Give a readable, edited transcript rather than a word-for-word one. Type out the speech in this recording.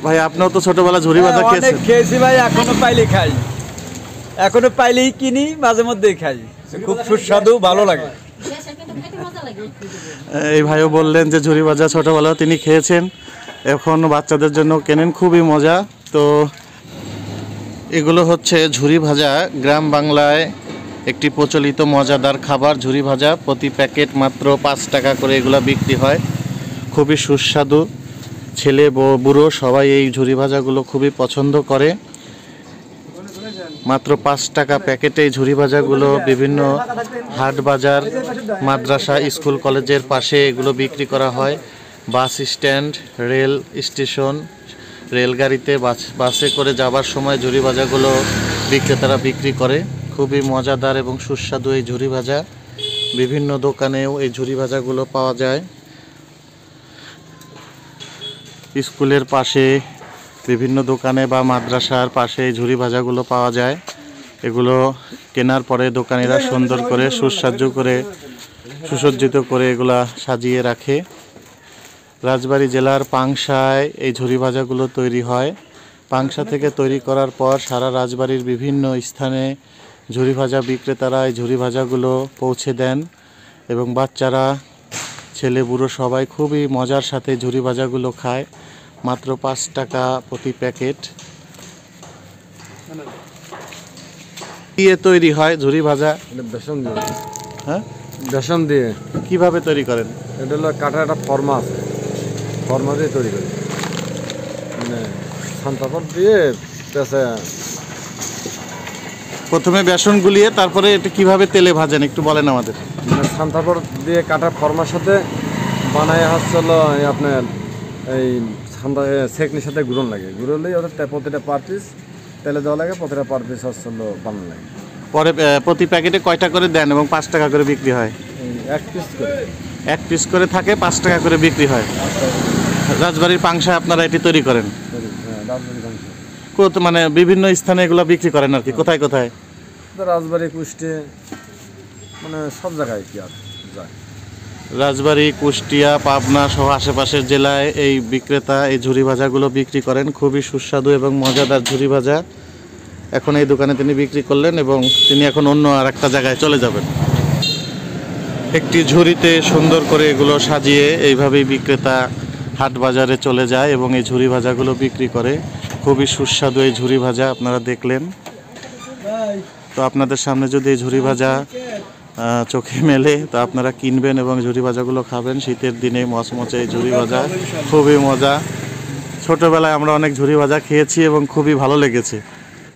ভাই আপনিও তো ছোটবেলা ঝুরি ভাজা খেয়েছেন? খেয়েছি ভাই, এখনো পাইলে খাই, এখনো পাইলেই কিনি, মাঝে মধ্যেই খাই, খুব সুস্বাদু, ভালো লাগে। এই ভাইও বললেন যে ঝুরি ভাজা ছোটবেলাও তিনি খেয়েছেন, এখন বাচ্চাদের জন্য কেনেন, খুবই মজা। তো এগুলো হচ্ছে ঝুরি ভাজা, গ্রাম বাংলায় একটি প্রচলিত মজাদার খাবার ঝুরি ভাজা। প্রতি প্যাকেট মাত্র 5 টাকা করে এগুলো বিক্রি হয়, খুবই সুস্বাদু। ছেলে বুড়ো সবাই এই ঝুরি ভাজাগুলো খুবই পছন্দ করে। মাত্র 5 টাকা প্যাকেটে এই ঝুরি ভাজাগুলো বিভিন্ন হাট বাজার, মাদ্রাসা, স্কুল কলেজের পাশে এগুলো বিক্রি করা হয়। বাস স্ট্যান্ড, রেল স্টেশন, রেলগাড়িতে, বাসে করে যাবার সময় ঝুরি ভাজাগুলো বিক্রেতারা বিক্রি করে। খুবই মজাদার এবং সুস্বাদু এই ঝুরি ভাজা। বিভিন্ন দোকানেও এই ঝুরি ভাজাগুলো পাওয়া যায়। স্কুলের পাশে, বিভিন্ন দোকানে বা মাদ্রাসার পাশে এই ঝুরি ভাজাগুলো পাওয়া যায়। এগুলো কেনার পরে দোকানিরা সুন্দর করে সুসজ্জিত করে এগুলা সাজিয়ে রাখে। রাজবাড়ী জেলার পাংশায় এই ঝুরি ভাজাগুলো তৈরি হয়। পাংশা থেকে তৈরি করার পর সারা রাজবাড়ির বিভিন্ন স্থানে ঝুরি ভাজা বিক্রেতারা এই ঝুরি ভাজাগুলো পৌঁছে দেন এবং বাচ্চারা, ছেলে বুড়ো সবাই খুবই মজার সাথে ঝুরি ভাজাগুলো খায়। মাত্র 5 টাকা প্রতি প্যাকেট। দিয়ে তৈরি হয় ঝুরি ভাজা? বেসন দিয়ে। হ্যাঁ, বেসন দিয়ে। কিভাবে তৈরি করেন? এটা হলো কাটা একটা ফর্মা আছে, ফর্মা দিয়ে তৈরি করি, মানে সান্তাপর দিয়ে পেঁচে। প্রথমে বেসন গুলিয়ে তারপরে এটা কিভাবে তেলে ভাজেন একটু বলেন আমাদের। মানে সান্তাপর দিয়ে কাটা ফর্মার সাথে বানায় হলো আপনার এই সেকনির সাথে গুঁড়ন লাগে, গুঁড়োলেই ওদের প্রতিটা পার পিস তেলে দেওয়া লাগে, প্রতিটা পার পিস হলো বানানো লাগে। পরে প্রতি প্যাকেটে কয়টা করে দেন এবং 5 টাকা করে বিক্রি হয়? 1 পিস করে থাকে, 5 টাকা করে বিক্রি হয়। রাজবাড়ির পাংশায় আপনারা এটি তৈরি করেন? মানে বিভিন্ন স্থানে এগুলো বিক্রি করেন আর কি? কোথায় কোথায়? রাজবাড়ি, কুষ্টিয়া, মানে সব জায়গায় কি আর যায়। রাজবাড়ী, কুষ্টিয়া, পাবনা সহ আশেপাশের জেলায় এই বিক্রেতা এই ঝুরি ভাজাগুলো বিক্রি করেন। খুবই সুস্বাদু এবং মজাদার ঝুরি ভাজা। এখন এই দোকানে তিনি বিক্রি করলেন এবং তিনি এখন অন্য আর একটা জায়গায় চলে যাবেন। একটি ঝুড়িতে সুন্দর করে এগুলো সাজিয়ে এইভাবেই বিক্রেতা হাট বাজারে চলে যায় এবং এই ঝুরি ভাজাগুলো বিক্রি করে। খুবই সুস্বাদু এই ঝুরি ভাজা আপনারা দেখলেন। তো আপনাদের সামনে যদি এই ঝুরি ভাজা চোখে মেলে তো আপনারা কিনবেন এবং ঝুরি ভাজাগুলো খাবেন। শীতের দিনে মচমচে এই ঝুরি ভাজা খুবই মজা। ছোটবেলায় আমরা অনেক ঝুরি ভাজা খেয়েছি এবং খুবই ভালো লেগেছে।